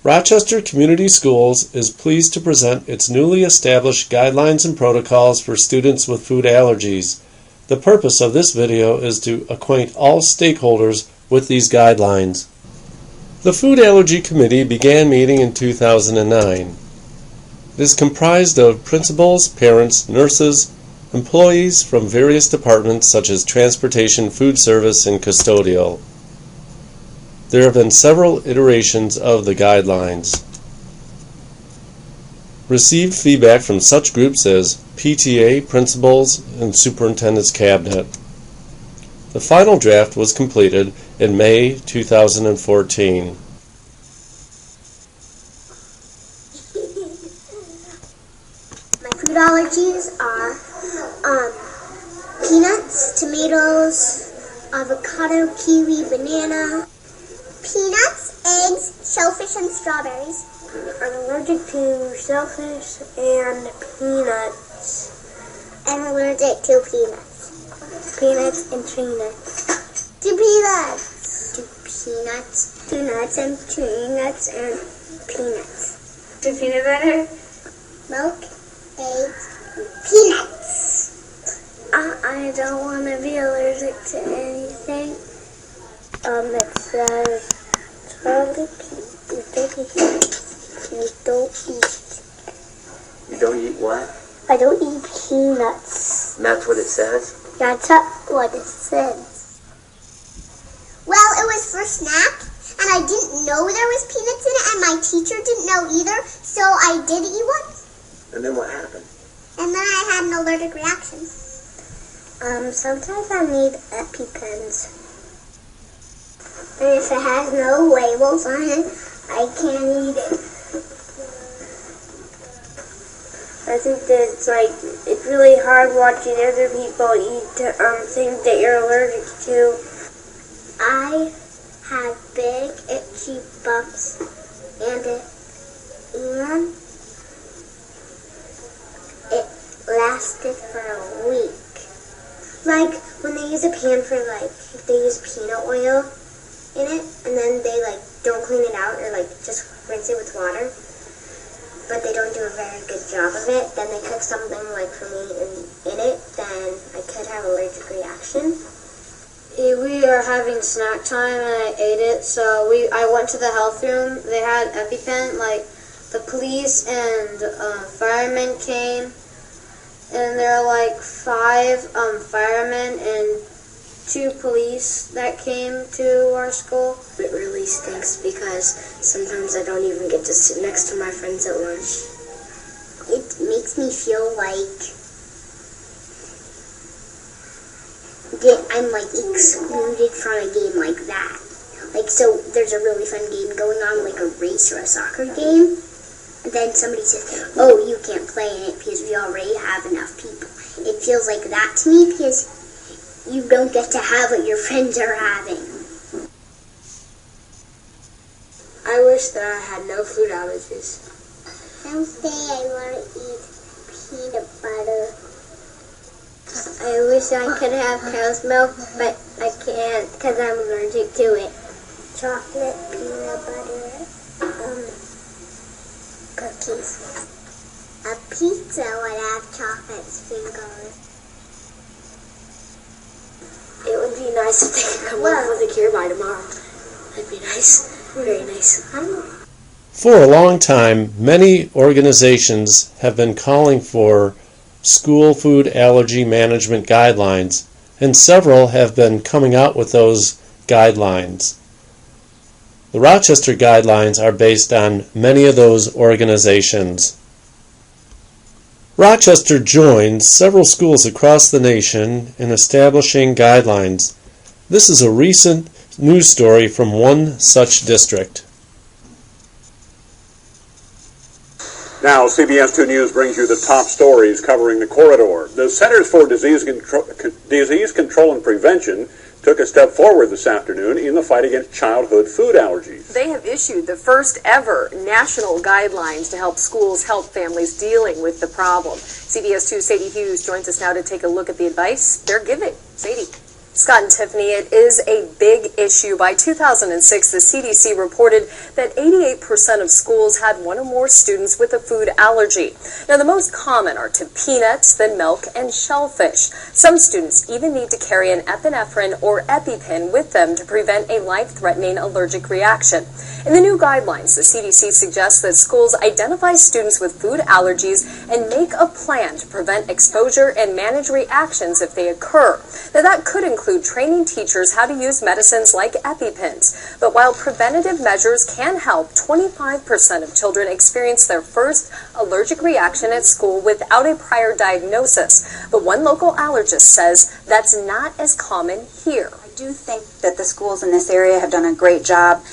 Rochester Community Schools is pleased to present its newly established guidelines and protocols for students with food allergies. The purpose of this video is to acquaint all stakeholders with these guidelines. The Food Allergy Committee began meeting in 2009. It is comprised of principals, parents, nurses, employees from various departments such as transportation, food service, and custodial. There have been several iterations of the guidelines. Received feedback from such groups as PTA, principals, and superintendent's cabinet. The final draft was completed in May 2014. My food allergies are peanuts, tomatoes, avocado, kiwi, banana, peanuts, eggs, shellfish, and strawberries. I'm allergic to shellfish and peanuts. I'm allergic to peanuts. Peanuts and tree nuts. To peanuts. To peanuts. To nuts and tree nuts and peanuts. To peanut butter. Milk, eggs, peanuts. I don't want to be allergic to anything. It says Charlie You don't eat what? I don't eat peanuts. And that's what it says? That's what it says. Well, it was for snack, and I didn't know there was peanuts in it, and my teacher didn't know either, so I did eat one. And then what happened? And then I had an allergic reaction. Sometimes I need EpiPens. And if it has no labels on it, I can't eat it. I think that it's really hard watching other people eat things that you're allergic to. I had big itchy bumps and it lasted for a week. Like when they use a pan for if they use peanut oil in it and then they don't clean it out or just rinse it with water, but they don't do a very good job of it, then they cook something for me in it, then I could have allergic reaction. We are having snack time and I ate it, so I went to the health room. They had EpiPen, the police and firemen came, and there are 5 firemen and 2 police that came to our school. It really stinks because sometimes I don't even get to sit next to my friends at lunch. It makes me feel like I'm excluded from a game like that. So there's a really fun game going on, a race or a soccer game. And then somebody says, oh, you can't play in it because we already have enough people. It feels like that to me because you don't get to have what your friends are having. I wish that I had no food allergies. Someday I want to eat peanut butter. I wish I could have cow's milk, but I can't because I'm allergic to it. Chocolate, peanut butter, cookies. A pizza would have chocolate sprinkles. It would be nice if they could come up with a cure by tomorrow. That'd be nice. Very nice. For a long time, many organizations have been calling for school food allergy management guidelines, and several have been coming out with those guidelines. The Rochester guidelines are based on many of those organizations. Rochester joins several schools across the nation in establishing guidelines. This is a recent news story from one such district. Now, CBS 2 News brings you the top stories covering the corridor. The Centers for Disease Control and Prevention took a step forward this afternoon in the fight against childhood food allergies. They have issued the first ever national guidelines to help schools help families dealing with the problem. CBS 2's Sadie Hughes joins us now to take a look at the advice they're giving. Sadie. Scott and Tiffany, it is a big issue. By 2006, the CDC reported that 88% of schools had one or more students with a food allergy. Now, the most common are to peanuts, then milk, and shellfish. Some students even need to carry an epinephrine or EpiPen with them to prevent a life-threatening allergic reaction. In the new guidelines, the CDC suggests that schools identify students with food allergies and make a plan to prevent exposure and manage reactions if they occur. Now, that could include training teachers how to use medicines like EpiPens. But while preventative measures can help, 25% of children experience their first allergic reaction at school without a prior diagnosis. But one local allergist says that's not as common here. I do think that the schools in this area have done a great job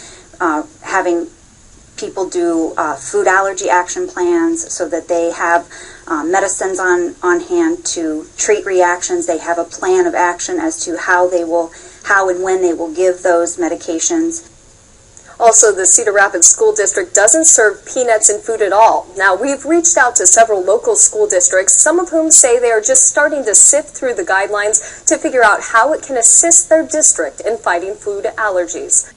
having people do food allergy action plans so that they have medicines on hand to treat reactions. They have a plan of action as to how and when they will give those medications. Also, the Cedar Rapids School District doesn't serve peanuts in food at all. Now, we've reached out to several local school districts, some of whom say they are just starting to sift through the guidelines to figure out how it can assist their district in fighting food allergies.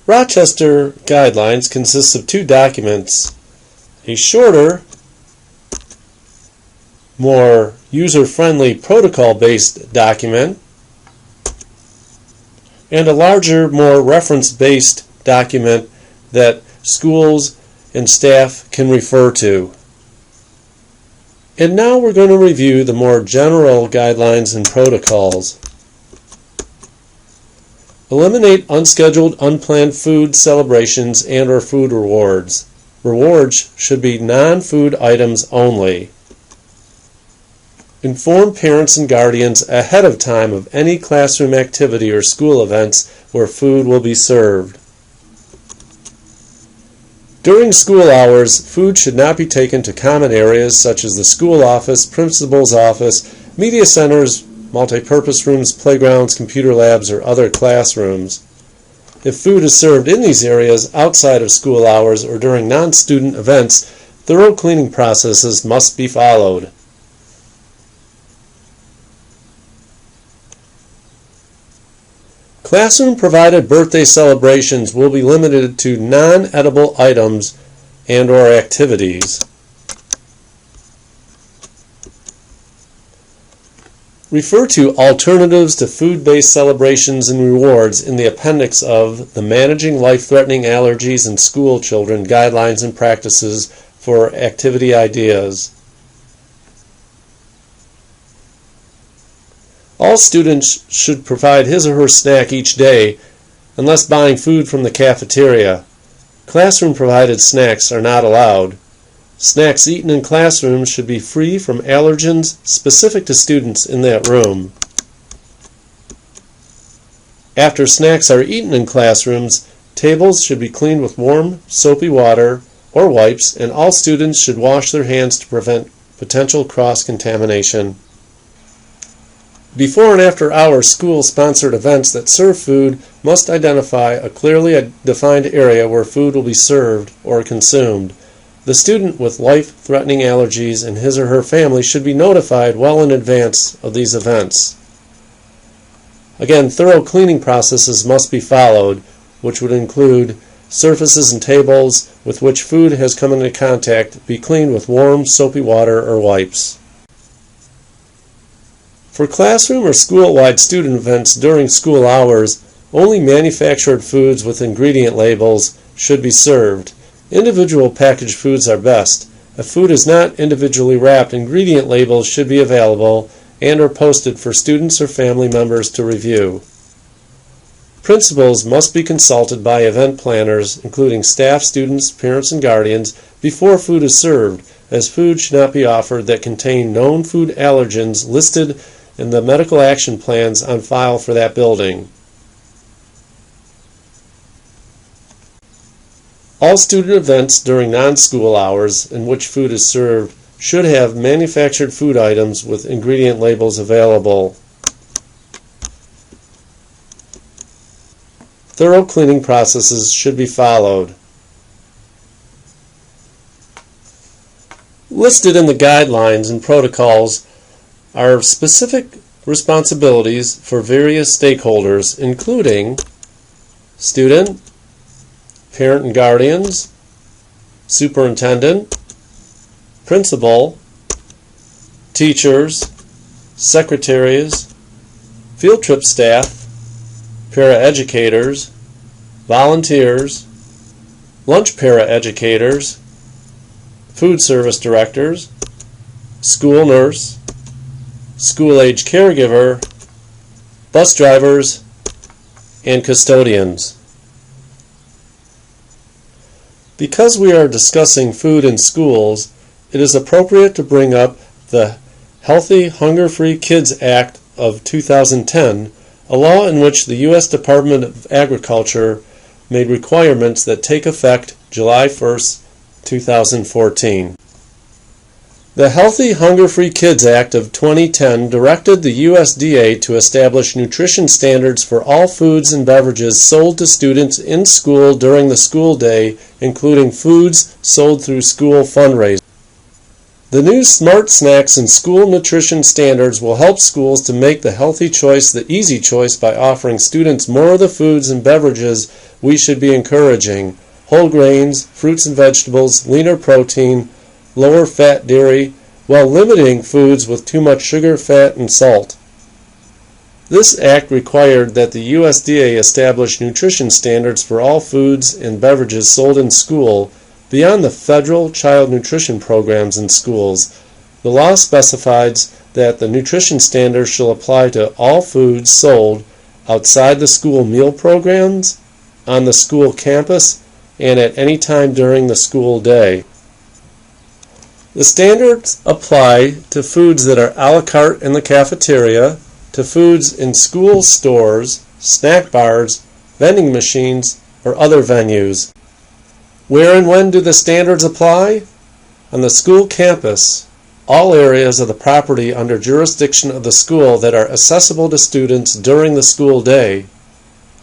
Rochester Guidelines consists of two documents, a shorter, more user-friendly protocol-based document, and a larger, more reference-based document that schools and staff can refer to. And now we're going to review the more general guidelines and protocols. Eliminate unscheduled, unplanned food celebrations and or food rewards. Rewards should be non-food items only. Inform parents and guardians ahead of time of any classroom activity or school events where food will be served. During school hours, food should not be taken to common areas such as the school office, principal's office, media centers, multi-purpose rooms, playgrounds, computer labs, or other classrooms. If food is served in these areas outside of school hours or during non-student events, thorough cleaning processes must be followed. Classroom-provided birthday celebrations will be limited to non-edible items and or activities. Refer to alternatives to food-based celebrations and rewards in the appendix of the Managing Life-Threatening Allergies in School Children Guidelines and Practices for Activity Ideas. All students should provide his or her snack each day, unless buying food from the cafeteria. Classroom-provided snacks are not allowed. Snacks eaten in classrooms should be free from allergens specific to students in that room. After snacks are eaten in classrooms, tables should be cleaned with warm, soapy water or wipes, and all students should wash their hands to prevent potential cross-contamination. Before and after hours school-sponsored events that serve food must identify a clearly defined area where food will be served or consumed. The student with life-threatening allergies and his or her family should be notified well in advance of these events. Again, thorough cleaning processes must be followed, which would include surfaces and tables with which food has come into contact be cleaned with warm, soapy water or wipes. For classroom or school-wide student events during school hours, only manufactured foods with ingredient labels should be served. Individual packaged foods are best. If food is not individually wrapped, ingredient labels should be available and are posted for students or family members to review. Principals must be consulted by event planners, including staff, students, parents, and guardians, before food is served, as food should not be offered that contain known food allergens listed in the medical action plans on file for that building. All student events during non-school hours in which food is served should have manufactured food items with ingredient labels available. Thorough cleaning processes should be followed. Listed in the guidelines and protocols are specific responsibilities for various stakeholders, including student, parent and guardians, superintendent, principal, teachers, secretaries, field trip staff, paraeducators, volunteers, lunch paraeducators, food service directors, school nurse, school-age caregiver, bus drivers, and custodians. Because we are discussing food in schools, it is appropriate to bring up the Healthy, Hunger-Free Kids Act of 2010, a law in which the U.S. Department of Agriculture made requirements that take effect July 1st, 2014. The Healthy, Hunger-Free Kids Act of 2010 directed the USDA to establish nutrition standards for all foods and beverages sold to students in school during the school day, including foods sold through school fundraisers. The new Smart Snacks and School Nutrition Standards will help schools to make the healthy choice the easy choice by offering students more of the foods and beverages we should be encouraging: whole grains, fruits and vegetables, leaner protein, lower fat dairy, while limiting foods with too much sugar, fat, and salt. This act required that the USDA establish nutrition standards for all foods and beverages sold in school beyond the federal child nutrition programs in schools. The law specifies that the nutrition standards shall apply to all foods sold outside the school meal programs, on the school campus, and at any time during the school day. The standards apply to foods that are a la carte in the cafeteria, to foods in school stores, snack bars, vending machines, or other venues. Where and when do the standards apply? On the school campus, all areas of the property under jurisdiction of the school that are accessible to students during the school day,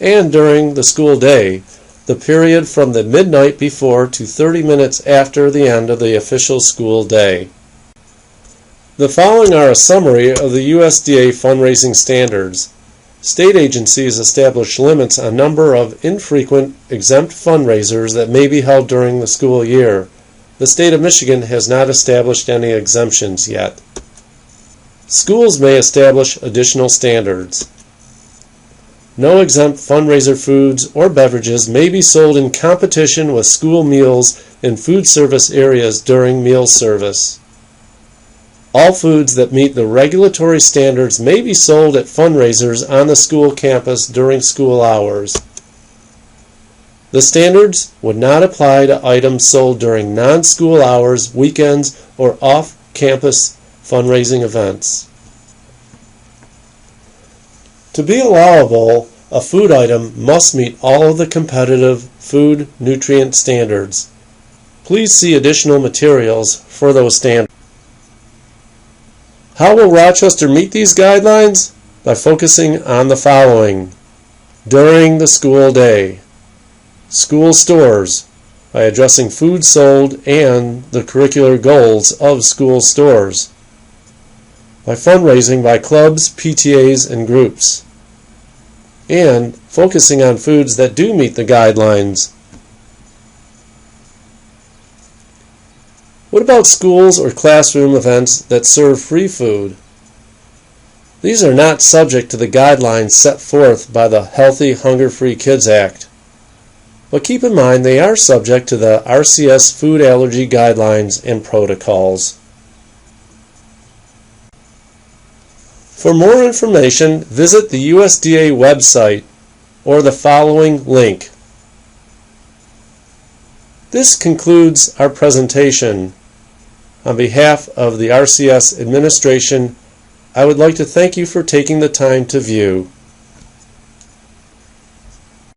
and during the school day, the period from the midnight before to 30 minutes after the end of the official school day. The following are a summary of the USDA fundraising standards. State agencies establish limits on number of infrequent exempt fundraisers that may be held during the school year. The state of Michigan has not established any exemptions yet. Schools may establish additional standards. No exempt fundraiser foods or beverages may be sold in competition with school meals in food service areas during meal service. All foods that meet the regulatory standards may be sold at fundraisers on the school campus during school hours. The standards would not apply to items sold during non-school hours, weekends, or off-campus fundraising events. To be allowable, a food item must meet all of the competitive food nutrient standards. Please see additional materials for those standards. How will Rochester meet these guidelines? By focusing on the following: during the school day, school stores, by addressing food sold and the curricular goals of school stores, by fundraising by clubs, PTAs, and groups, and focusing on foods that do meet the guidelines. What about schools or classroom events that serve free food? These are not subject to the guidelines set forth by the Healthy, Hunger-Free Kids Act. But keep in mind they are subject to the RCS food allergy guidelines and protocols. For more information, visit the USDA website or the following link. This concludes our presentation. On behalf of the RCS administration, I would like to thank you for taking the time to view.